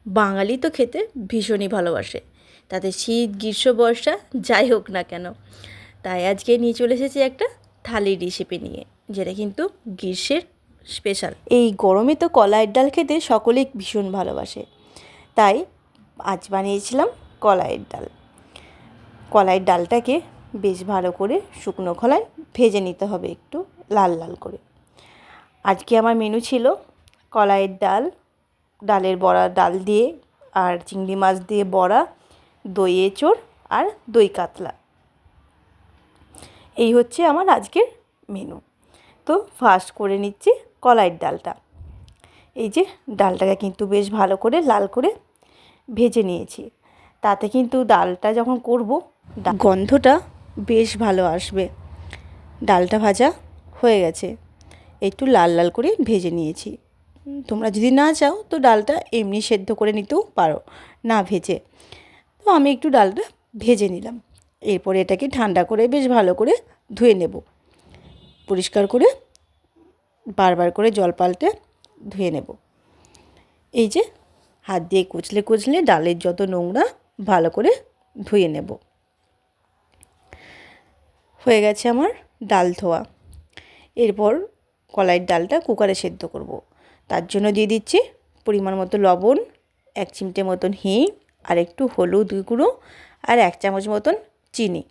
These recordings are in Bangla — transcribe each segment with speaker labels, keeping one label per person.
Speaker 1: বাঙালি তো খেতে ভীষণই ভালোবাসে, তাতে শীত গ্রীষ্ম বর্ষা যাই হোক না কেন। তাই আজকে নিয়ে চলে এসেছি একটা থালির রেসিপি নিয়ে, যেটা কিন্তু গ্রীষ্মের স্পেশাল। এই গরমে তো কলাইয়ের ডাল খেতে সকলেই ভীষণ ভালোবাসে, তাই আজ বানিয়েছিলাম কলাইয়ের ডাল। কলাইয়ের ডালটাকে বেশ ভালো করে শুকনো খোলায় ভেজে নিতে হবে, একটু লাল লাল করে। আজকে আমার মেনু ছিল কলাইয়ের ডাল, ডালের বড়া, ডাল দিয়ে আর চিংড়ি মাছ দিয়ে বড়া, দই এঁচোড় আর দই কাতলা। এই হচ্ছে আমার আজকের মেনু। তো ফার্স্ট করে নিচ্ছি কলাইয়ের ডালটা। এই যে ডালটাকে কিন্তু বেশ ভালো করে লাল করে ভেজে নিয়েছি। তাতে কিন্তু ডালটা যখন করব গন্ধটা বেশ ভালো আসবে। ডালটা ভাজা হয়ে গেছে, একটু লাল লাল করে ভেজে নিয়েছি। তোমরা যদি না চাও তো ডালটা এমনি সেদ্ধ করে নিতেও পারো, না ভেজে। তো আমি একটু ডালটা ভেজে নিলাম। এরপরে এটাকে ঠান্ডা করে বেশ ভালো করে ধুয়ে নেব, পরিষ্কার করে বারবার করে জল পাল্টে ধুয়ে নেব। এই যে হাত দিয়ে কুচলে কুচলে ডালের যত নোংরা ভালো করে ধুয়ে নেব। হয়ে গেছে আমার ডাল ধোয়া। এরপর কলাইয়ের ডালটা কুকারে সেদ্ধ করব। তার জন্য দিয়ে দিচ্ছি পরিমাণ মতো লবণ, 1 চিমটে মতন হিং, আর একটু হলুদ গুঁড়ো, আর 1 চামচ মতন চিনি।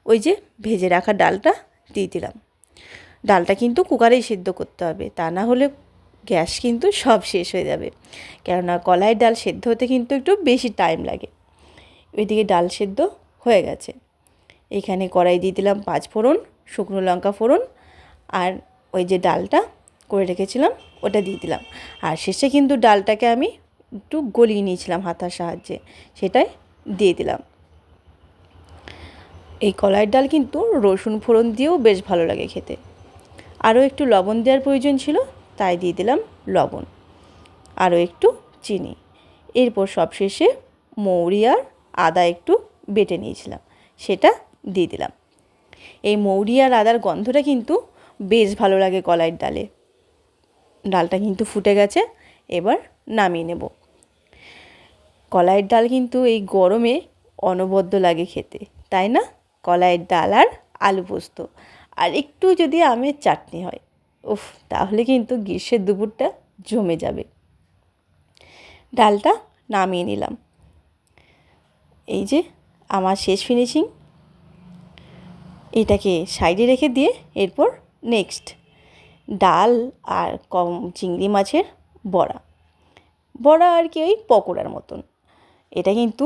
Speaker 1: ওই যে ভেজে রাখা ডালটা দিয়ে দিলাম। ডালটা কিন্তু কুকারেই সেদ্ধ করতে হবে, তা না হলে গ্যাস কিন্তু সব শেষ হয়ে যাবে। কেননা কলাইয়ের ডাল সেদ্ধ হতে কিন্তু একটু বেশি টাইম লাগে। ওইদিকে ডাল সেদ্ধ হয়ে গেছে। এখানে কড়াই দিয়ে দিলাম 5 ফোড়ন, শুকনো লঙ্কা ফোড়ন, আর ওই যে ডালটা করে রেখেছিলাম ওটা দিয়ে দিলাম। আর শেষে কিন্তু ডালটাকে আমি একটু গলিয়ে নিয়েছিলাম হাতার সাহায্যে, সেটাই দিয়ে দিলাম। এই কলাইয়ের ডাল কিন্তু রসুন ফোড়ন দিয়েও বেশ ভালো লাগে খেতে। আরও একটু লবণ দেওয়ার প্রয়োজন ছিল, তাই দিয়ে দিলাম লবণ, আরও একটু চিনি। এরপর সবশেষে মৌরি আর আদা একটু বেটে নিয়েছিলাম, সেটা দিয়ে দিলাম। এই মৌরি আর আদার গন্ধটা কিন্তু বেশ ভালো লাগে কলাইয়ের ডালে। ডালটা কিন্তু ফুটে গেছে, এবার নামিয়ে নেব। কলাইয়ের ডাল কিন্তু এই গরমে অনবদ্য লাগে খেতে, তাই না? কলাইয়ের ডাল আর আলু পোস্ত, আর একটু যদি আমের চাটনি হয়, উফ, তাহলে কিন্তু গ্রীষ্মের দুপুরটা জমে যাবে। ডালটা নামিয়ে নিলাম। এই যে আমার শেষ ফিনিশিং। এটাকে সাইডে রেখে দিয়ে এরপর নেক্সট ডাল আর চিংড়ি মাছের বড়া। বড়া আর কি ওই পকোড়ার মতন। এটা কিন্তু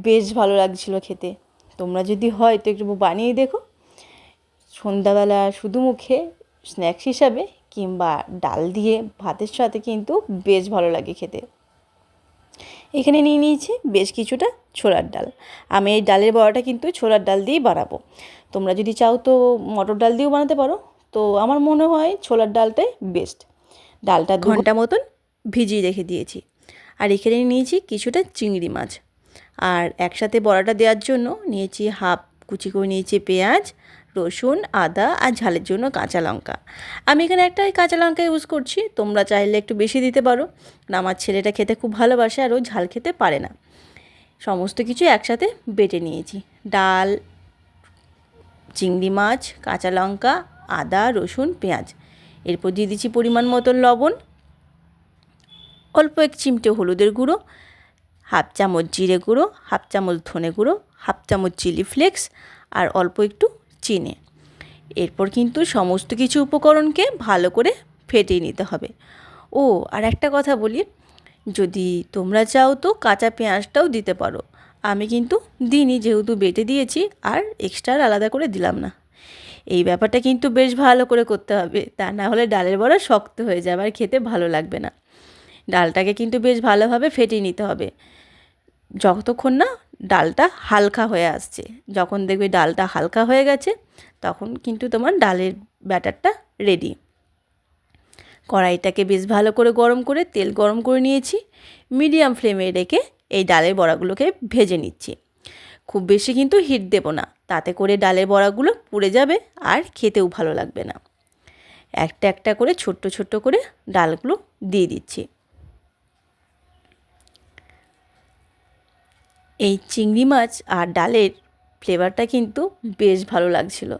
Speaker 1: বেশ ভালো লাগছিল খেতে। তোমরা যদি হয় তো একটু বানিয়ে দেখো, সন্ধ্যাবেলা শুধু মুখে স্ন্যাক্স হিসাবে, কিংবা ডাল দিয়ে ভাতের সাথে কিন্তু বেশ ভালো লাগে খেতে। এখানে নিয়ে নিয়েছি বেশ কিছুটা ছোলার ডাল। আমি এই ডালের বড়াটা কিন্তু ছোলার ডাল দিয়েই বানাবো। তোমরা যদি চাও তো মটর ডাল দিয়েও বানাতে পারো, তো আমার মনে হয় ছোলার ডালটাই বেস্ট। ডালটা 2 ঘন্টা মতন ভিজিয়ে রেখে দিয়েছি। আর এখানে নিয়েছি কিছুটা চিংড়ি মাছ। আর একসাথে বড়াটা দেওয়ার জন্য নিয়েছি হাফ কুচি করে নিয়েছি পেঁয়াজ, রসুন, আদা আর ঝালের জন্য কাঁচা লঙ্কা। আমি এখানে একটা কাঁচা লঙ্কা ইউজ করছি, তোমরা চাইলে একটু বেশি দিতে পারো। আমার ছেলেটা খেতে খুব ভালোবাসে আর ও ঝাল খেতে পারে না। সমস্ত কিছু একসাথে বেটে নিয়েছি। ডাল, চিংড়ি মাছ, কাঁচা লঙ্কা, আদা, রসুন, পেঁয়াজ। এরপর দিয়ে দিচ্ছি পরিমাণ মতো লবণ, অল্প 1 চিমটে হলুদের গুঁড়ো, হাফ চামচ জিরে গুঁড়ো, হাফ চামচ ধনে গুঁড়ো, হাফ চামচ চিলি ফ্লেক্স, আর অল্প একটু চিনি। এরপর কিন্তু সমস্ত কিছু উপকরণকে ভালো করে ফেটিয়ে নিতে হবে। ও আর একটা কথা বলি, যদি তোমরা চাও তো কাঁচা পেঁয়াজটাও দিতে পারো। আমি কিন্তু দিইনি, যেহেতু বেটে দিয়েছি, আর এক্সট্রা আলাদা করে দিলাম না। এই ব্যাপারটা কিন্তু বেশ ভালো করে করতে হবে, তা না হলে ডালের বড়া শক্ত হয়ে যাবে আর খেতে ভালো লাগবে না। ডালটাকে কিন্তু বেশ ভালোভাবে ফেটিয়ে নিতে হবে, যতক্ষণ না ডালটা হালকা হয়ে আসছে। যখন দেখবে ডালটা হালকা হয়ে গেছে, তখন কিন্তু তোমার ডালের ব্যাটারটা রেডি। কড়াইটাকে বেশ ভালো করে গরম করে তেল গরম করে নিয়েছি। মিডিয়াম ফ্লেমে রেখে এই ডালের বড়াগুলোকে ভেজে নিচ্ছি। খুব বেশি কিন্তু হিট দেব না, তাতে করে ডালের বড়াগুলো পুড়ে যাবে আর খেতেও ভালো লাগবে না। একটা একটা করে ছোট্ট ছোট্ট করে ডালগুলো দিয়ে দিচ্ছি। এই চিংড়ি মাছ আর ডালের ফ্লেভারটা কিন্তু বেশ ভালো লাগছিল।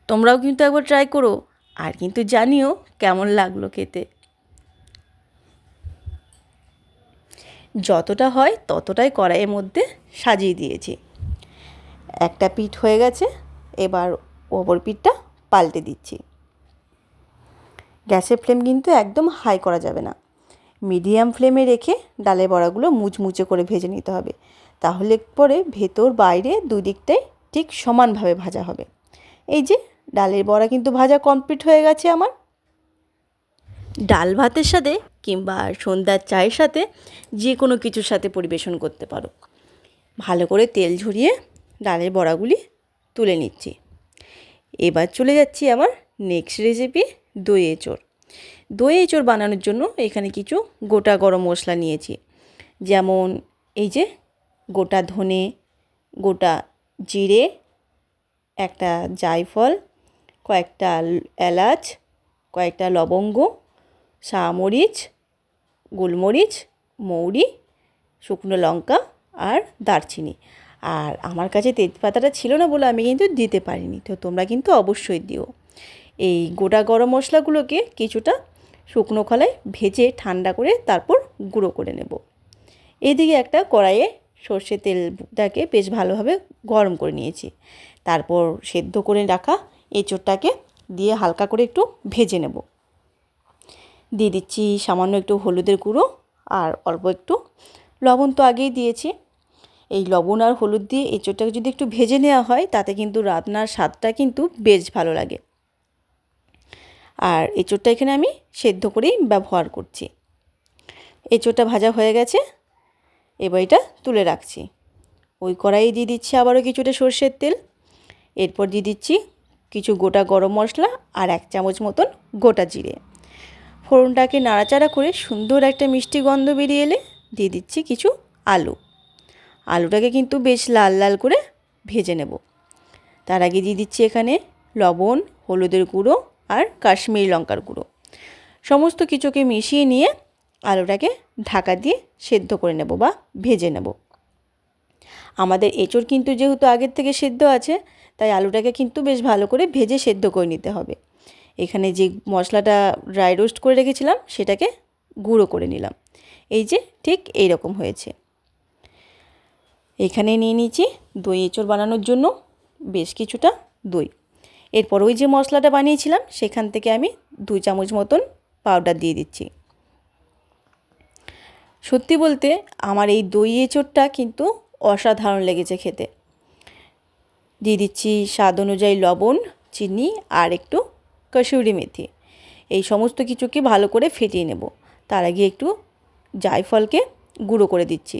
Speaker 1: তোমরাও কিন্তু একবার ট্রাই করো আর কিন্তু জানিও কেমন লাগলো খেতে। যতটা হয় ততটাই কড়াইয়ের মধ্যে সাজিয়ে দিয়েছি। একটা পিঠ হয়ে গেছে, এবার ওপর পিঠটা পাল্টে দিচ্ছি। গ্যাসের ফ্লেম কিন্তু একদম হাই করা যাবে না, মিডিয়াম ফ্লেমে রেখে ডালের বড়াগুলো মুচমুচে করে ভেজে নিতে হবে। তাহলে পরে ভেতর বাইরে দুই দিকটাই ঠিক সমানভাবে ভাজা হবে। এই যে ডালের বড়া কিন্তু ভাজা কমপ্লিট হয়ে গেছে আমার। ডাল ভাতের সাথে কিংবা সন্ধ্যার চায়ের সাথে যে কোনো কিছুর সাথে পরিবেশন করতে পারো। ভালো করে তেল ঝরিয়ে ডালের বড়াগুলি তুলে নিচ্ছি। এবার চলে যাচ্ছি আমার নেক্সট রেসিপি, দই এঁচোড়। দই এঁচোড় বানানোর জন্য এখানে কিছু গোটা গরম মশলা নিয়েছি, যেমন এই যে গোটা ধনে, গোটা জিরে, একটা জায়ফল, কয়েকটা এলাচ, কয়েকটা লবঙ্গ, শামরিচ, গোলমরিচ, মৌরি, শুকনো লঙ্কা আর দারচিনি। আর আমার কাছে তেজপাতাটা ছিল না বলে আমি কিন্তু দিতে পারিনি, তো তোমরা কিন্তু অবশ্যই দিও। এই গোটা গরম মশলাগুলোকে কিছুটা শুকনো খোলায় ভেজে ঠান্ডা করে তারপর গুঁড়ো করে নেব। এদিকে একটা কড়াইয়ে সর্ষের তেলটাকে বেশ ভালোভাবে গরম করে নিয়েছি। তারপর সেদ্ধ করে রাখা এঁচোড়টাকে দিয়ে হালকা করে একটু ভেজে নেব। দিয়ে দিচ্ছি সামান্য একটু হলুদের গুঁড়ো আর অল্প একটু লবণ, তো আগেই দিয়েছি। এই লবণ আর হলুদ দিয়ে এঁচোড়টাকে যদি একটু ভেজে নেওয়া হয় তাতে কিন্তু রান্নার স্বাদটা কিন্তু বেশ ভালো লাগে। আর এঁচোড়টা এখানে আমি সেদ্ধ করেই ব্যবহার করছি। এঁচোড়টা ভাজা হয়ে গেছে, এবার এটা তুলে রাখছি। ওই কড়াইয়ে দিয়ে দিচ্ছি আবারও কিছুটা সর্ষের তেল। এরপর দিয়ে দিচ্ছি কিছু গোটা গরম মশলা আর 1 চামচ মতন গোটা জিরে। ফোড়নটাকে নাড়াচাড়া করে সুন্দর একটা মিষ্টি গন্ধ বেরিয়ে এলে দিয়ে দিচ্ছি কিছু আলু। আলুটাকে কিন্তু বেশ লাল লাল করে ভেজে নেব। তার আগে দিয়ে দিচ্ছি এখানে লবণ, হলুদের গুঁড়ো আর কাশ্মীরি লঙ্কার গুঁড়ো। সমস্ত কিছুকে মিশিয়ে নিয়ে আলুটাকে ঢাকা দিয়ে সেদ্ধ করে নেব বা ভেজে নেব। আমাদের এঁচোড় কিন্তু যেহেতু আগের থেকে সেদ্ধ আছে, তাই আলুটাকে কিন্তু বেশ ভালো করে ভেজে সেদ্ধ করে নিতে হবে। এখানে যে মশলাটা ড্রাই রোস্ট করে রেখেছিলাম সেটাকে গুঁড়ো করে নিলাম। এই যে ঠিক এই রকম হয়েছে। এখানে নিয়ে নিয়েছি দই এঁচোড় বানানোর জন্য বেশ কিছুটা দই। এরপর ওই যে মশলাটা বানিয়েছিলাম সেখান থেকে আমি 2 চামচ মতন পাউডার দিয়ে দিচ্ছি। সত্যি বলতে আমার এই দই এঁচোড়টা কিন্তু অসাধারণ লেগেছে খেতে। দিয়ে দিচ্ছি স্বাদ অনুযায়ী লবণ, চিনি আর একটু কসুরি মেথি। এই সমস্ত কিছুকে ভালো করে ফেটিয়ে নেব। তার আগে একটু জায়ফলকে গুঁড়ো করে দিচ্ছি।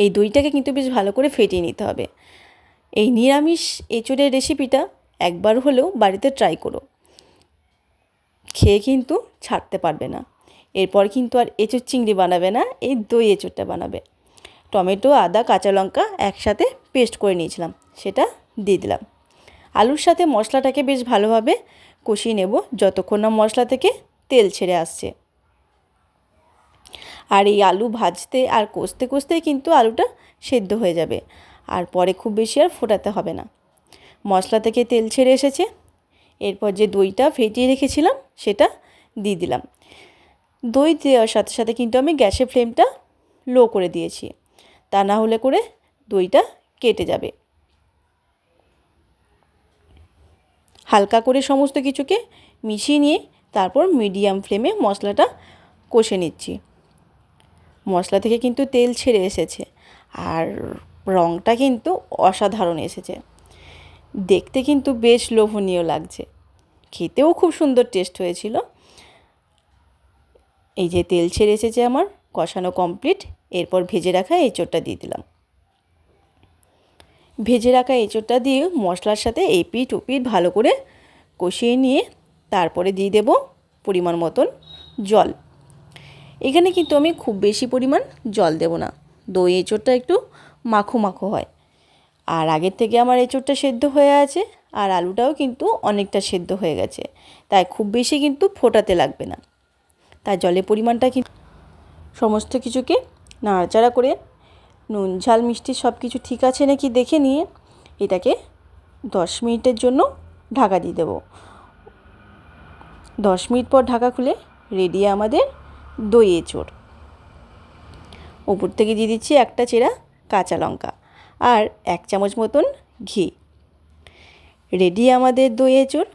Speaker 1: এই দইটাকে কিন্তু বেশ ভালো করে ফেটিয়ে নিতে হবে। এই নিরামিষ এঁচোড়ের রেসিপিটা একবার হলেও বাড়িতে ট্রাই করো, খেয়ে কিন্তু ছাড়তে পারবে না। এরপর কিন্তু আর এঁচোড় চিংড়ি বানাবে না, এই দই এঁচোড়টা বানাবে। টমেটো, আদা, কাঁচা লঙ্কা একসাথে পেস্ট করে নিয়েছিলাম, সেটা দিয়ে দিলাম। আলুর সাথে মশলাটাকে বেশ ভালোভাবে কষিয়ে নেব যতক্ষণ না মশলা থেকে তেল ছেড়ে আসছে। আর এই আলু ভাজতে আর কষতে কষতেই কিন্তু আলুটা সেদ্ধ হয়ে যাবে, আর পরে খুব বেশি আর ফোটাতে হবে না। মশলা থেকে তেল ছেড়ে এসেছে। এরপর যে দইটা ফেটিয়ে রেখেছিলাম সেটা দিয়ে দিলাম। দই দেওয়ার সাথে সাথে কিন্তু আমি গ্যাসের ফ্লেমটা লো করে দিয়েছি, তা না হলে করে দইটা কেটে যাবে। হালকা করে সমস্ত কিছুকে মিশিয়ে নিয়ে তারপর মিডিয়াম ফ্লেমে মশলাটা কষে নিচ্ছি। মশলা থেকে কিন্তু তেল ছেড়ে এসেছে আর রঙটা কিন্তু অসাধারণ এসেছে। দেখতে কিন্তু বেশ লোভনীয় লাগছে, খেতেও খুব সুন্দর টেস্ট হয়েছিল। এই যে তেল ছেড়ে এসেছে আমার, কষানো কমপ্লিট। এরপর ভেজে রাখা এঁচোড়টা দিয়ে দিলাম। ভেজে রাখা এঁচোড়টা দিয়ে মশলার সাথে এপিঠ ওপিঠ ভালো করে কষিয়ে নিয়ে তারপরে দিয়ে দেব পরিমাণ মতন জল। এখানে কিন্তু আমি খুব বেশি পরিমাণ জল দেব না, দই এঁচোড়টা একটু মাখো মাখো হয়। আর আগের থেকে আমার এঁচোড়টা সেদ্ধ হয়ে আছে আর আলুটাও কিন্তু অনেকটা সেদ্ধ হয়ে গেছে, তাই খুব বেশি কিন্তু ফোটাতে লাগবে না। তাই জলের পরিমাণটা কিন্তু সমস্ত কিছুকে নাড়াচাড়া করে নুন ঝাল মিষ্টি সব কিছু ঠিক আছে নাকি দেখে নিয়ে এটাকে 10 মিনিটের জন্য ঢাকা দিয়ে দেবো। 10 মিনিট পর ঢাকা খুলে রেডি আমাদের দই এঁচোড়। উপর থেকে দিয়ে দিচ্ছি একটা চেরা কাঁচা লঙ্কা আর 1 চামচ মতন ঘি। রেডি আমাদের দই এঁচোড়।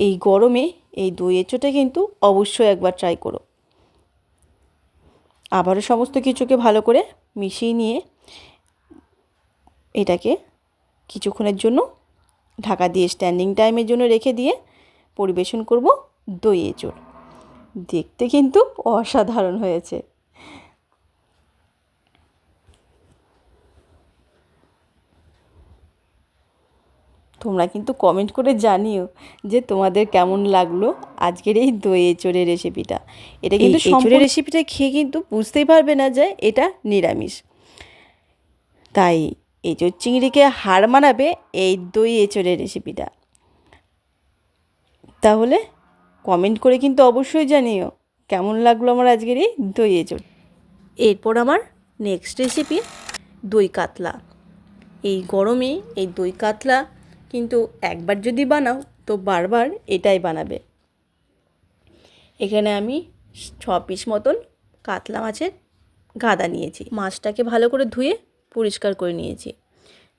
Speaker 1: এই গরমে এই দই এঁচোড়টা কিন্তু অবশ্যই একবার ট্রাই করো। আবারও সমস্ত কিছুকে ভালো করে মিশিয়ে নিয়ে এটাকে কিছুক্ষণের জন্য ঢাকা দিয়ে স্ট্যান্ডিং টাইমের জন্য রেখে দিয়ে পরিবেশন করব দই এঁচোড়। দেখতে কিন্তু অসাধারণ হয়েছে। তোমরা কিন্তু কমেন্ট করে জানিও যে তোমাদের কেমন লাগলো আজকের এই দই এঁচোড়ের রেসিপিটা। এটা কিন্তু এঁচোড়ের রেসিপিটা খেয়ে কিন্তু বুঝতেই পারবে না যে এটা নিরামিষ। তাই এঁচোড় চিংড়িকে হার মানাবে এই দই এঁচোড়ের রেসিপিটা। তাহলে কমেন্ট করে কিন্তু অবশ্যই জানিও কেমন লাগলো আমার আজকের এই দই এঁচোড়। এরপর আমার নেক্সট রেসিপি দই কাতলা। এই গরমে এই দই কাতলা কিন্তু একবার যদি বানাও তো বারবার এটাই বানাবে। এখানে আমি 6 পিস মতন কাতলা মাছের গাদা নিয়েছি। মাছটাকে ভালো করে ধুয়ে পরিষ্কার করে নিয়েছি।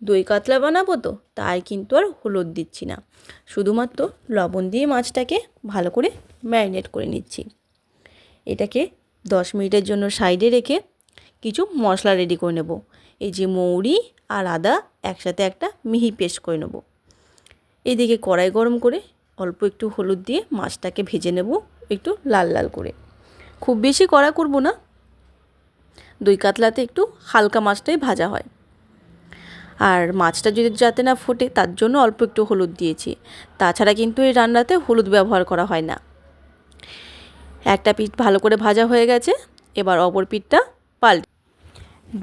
Speaker 1: দই কাতলা বানাবো তো তাই কিন্তু আর হলুদ দিচ্ছি না, শুধুমাত্র লবণ দিয়ে মাছটাকে ভালো করে ম্যারিনেট করে নিচ্ছি। এটাকে 10 মিনিটের জন্য সাইডে রেখে কিছু মশলা রেডি করে নেব। এই যে মৌরি আর আদা একসাথে একটা মিহি পেস্ট করে নেব। এদিকে কড়াই গরম করে অল্প একটু হলুদ দিয়ে মাছটাকে ভেজে নেব একটু লাল লাল করে। খুব বেশি কড়া করব না, দই কাতলাতে একটু হালকা মাছটাই ভাজা হয়। আর মাছটা যদি যাতে না ফোটে তার জন্য অল্প একটু হলুদ দিয়েছি। তাছাড়া কিন্তু এই রান্নাতে হলুদ ব্যবহার করা হয় না। একটা পিঠ ভালো করে ভাজা হয়ে গেছে, এবার অপর পিঠটা পাল্টে।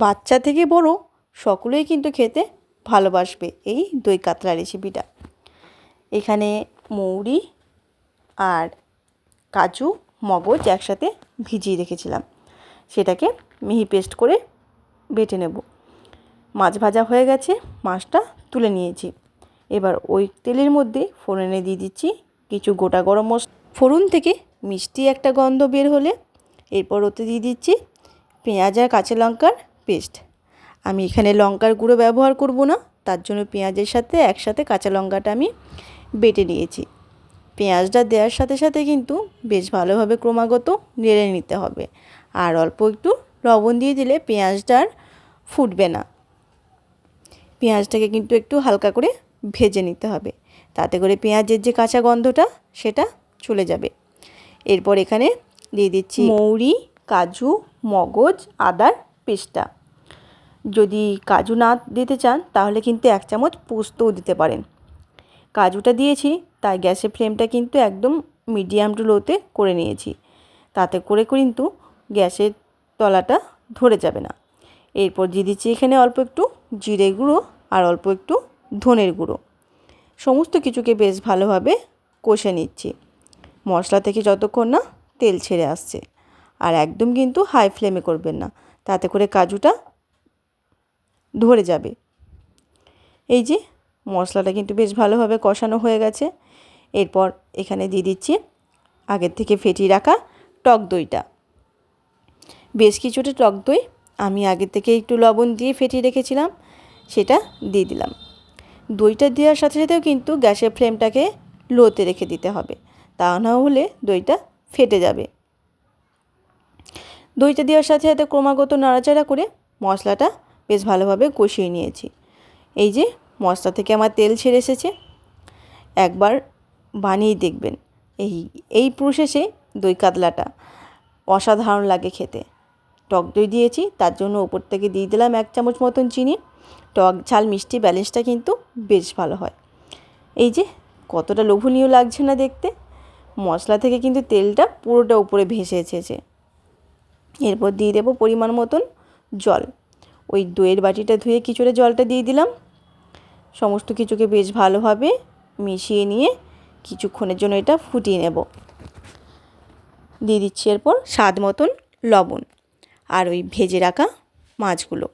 Speaker 1: বাচ্চা থেকে বড় সকলেই কিন্তু খেতে ভালোবাসবে এই দই কাতলা রেসিপিটা। এখানে মৌরি আর কাজু মগজ একসাথে ভিজিয়ে রেখেছিলাম, সেটাকে মিহি পেস্ট করে বেটে নেব। মাছ ভাজা হয়ে গেছে, মাছটা তুলে নিয়েছি। এবার ওই তেলের মধ্যে ফোড়নে দিয়ে দিচ্ছি কিছু গোটা গরম মশলা। ফোড়ন থেকে মিষ্টি একটা গন্ধ বের হলে এরপর ওতে দিয়ে দিচ্ছি পেঁয়াজ আর কাঁচা লঙ্কার পেস্ট। আমি এখানে লঙ্কার গুঁড়ো ব্যবহার করব না, তার জন্য পেঁয়াজের সাথে একসাথে কাঁচা লঙ্কাটা আমি বেটে নিয়েছি। পেঁয়াজটা দেওয়ার সাথে সাথে কিন্তু বেশ ভালোভাবে ক্রমাগত নেড়ে নিতে হবে। আর অল্প একটু লবণ দিয়ে দিলে পেঁয়াজটা আর ফুটবে না। পেঁয়াজটাকে কিন্তু একটু হালকা করে ভেজে নিতে হবে, তাতে করে পেঁয়াজের যে কাঁচা গন্ধটা সেটা চলে যাবে। এরপর এখানে দিয়ে দিচ্ছি মৌরি, কাজু, মগজ, আদার পেস্টটা। যদি কাজু না দিতে চান তাহলে কিন্তু 1 চামচ পোস্তও দিতে পারেন। কাজুটা দিয়েছি তাই গ্যাসের ফ্লেমটা কিন্তু একদম মিডিয়াম টু লোতে করে নিয়েছি, তাতে করে কিন্তু গ্যাসের তলাটা ধরে যাবে না। এরপর দিয়ে দিচ্ছি এখানে অল্প একটু জিরে গুঁড়ো আর অল্প একটু ধনের গুঁড়ো। সমস্ত কিছুকে বেশ ভালোভাবে কষে নিচ্ছি মশলা থেকে যতক্ষণ না তেল ছেড়ে আসছে। আর একদম কিন্তু হাই ফ্লেমে করবেন না, তাতে করে কাজুটা ধরে যাবে। এই যে মশলাটা কিন্তু বেশ ভালোভাবে কষানো হয়ে গেছে। এরপর এখানে দিয়ে দিচ্ছি আগের থেকে ফেটিয়ে রাখা টক দইটা। বেশ কিছুটা টক দই আমি আগে থেকে একটু লবণ দিয়ে ফেটিয়ে রেখেছিলাম, সেটা দিয়ে দিলাম। দইটা দেওয়ার সাথে সাথেও কিন্তু গ্যাসের ফ্লেমটাকে লোতে রেখে দিতে হবে, তা না হলে দইটা ফেটে যাবে। দইটা দেওয়ার সাথে সাথে ক্রমাগত নাড়াচাড়া করে মশলাটা বেশ ভালোভাবে কষিয়ে নিয়েছি। এই যে মশলা থেকে আমার তেল ছেড়ে এসেছে। একবার বানিয়ে দেখবেন এই প্রসেসে দই কাতলাটা অসাধারণ লাগে খেতে। টক দই দিয়েছি, তার জন্য ওপর থেকে দিয়ে দিলাম 1 চামচ মতন চিনি। টক ঝাল মিষ্টি ব্যালেন্সটা কিন্তু বেশ ভালো হয়। এই যে কতটা লোভনীয় লাগছে না দেখতে, মশলা থেকে কিন্তু তেলটা পুরোটা উপরে ভেসে এসেছে। এরপর দিয়ে দেবো পরিমাণ মতন জল। ওই দইয়ের বাটিটা ধুয়ে কিছুটা জলটা দিয়ে দিলাম। সমস্ত কিছুকে বেশ ভালোভাবে মিশিয়ে নিয়ে কিছুক্ষণের জন্য এটা ফুটিয়ে নেব। দিয়ে দিচ্ছি এরপর স্বাদ মতন লবণ। আর ওই ভেজে রাখা মাছগুলো।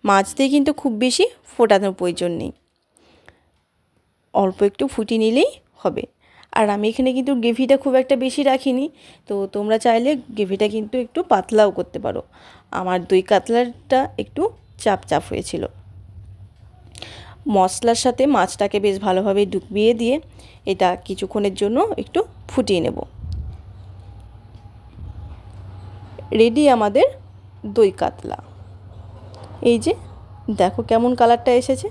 Speaker 1: মাছ দিয়ে কিন্তু খুব বেশি ফোটানোর প্রয়োজন নেই, অল্প একটু ফুটিয়ে নিলেই হবে। আর আমি এখানে কিন্তু গ্রেভিটা খুব একটা বেশি রাখিনি, তো তোমরা চাইলে গ্রেভিটা কিন্তু একটু পাতলাও করতে পারো। আমার দই কাতলাটা একটু চাপ চাপ হয়েছিল। মশলার সাথে মাছটাকে বেশ ভালোভাবে ডুবিয়ে দিয়ে এটা কিছুক্ষণের জন্য একটু ফুটিয়ে নেব। রেডি আমাদের দই কাতলা। এই যে দেখো কেমন কালারটা এসেছে।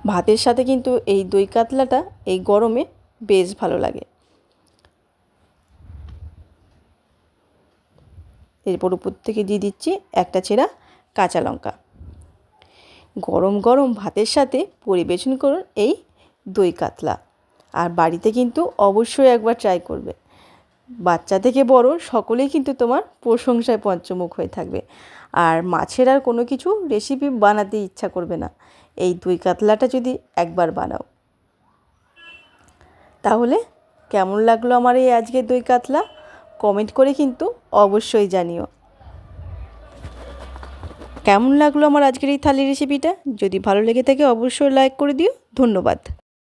Speaker 1: ভাতের সাথে কিন্তু এই দই কাতলাটা এই গরমে বেশ ভালো লাগে। এরপর উপর থেকে দিয়ে দিচ্ছি একটা চেরা কাঁচা লঙ্কা। গরম গরম ভাতের সাথে পরিবেশন করুন এই দই কাতলা। আর বাড়িতে কিন্তু অবশ্যই একবার ট্রাই করবে। বাচ্চা থেকে বড় সকলেই কিন্তু তোমার প্রশংসায় পঞ্চমুখ হয়ে থাকবে। আর মাছের আর কোনো কিছু রেসিপি বানাতে ইচ্ছা করবে না, এই দই কাতলাটা যদি একবার বানাও। তাহলে কেমন লাগলো আমার এই আজকের দই কাতলা, কমেন্ট করে কিন্তু অবশ্যই জানিও। কেমন লাগলো আমার আজকের এই থালি রেসিপিটা? যদি ভালো লেগে থাকে অবশ্যই লাইক করে দিও। ধন্যবাদ।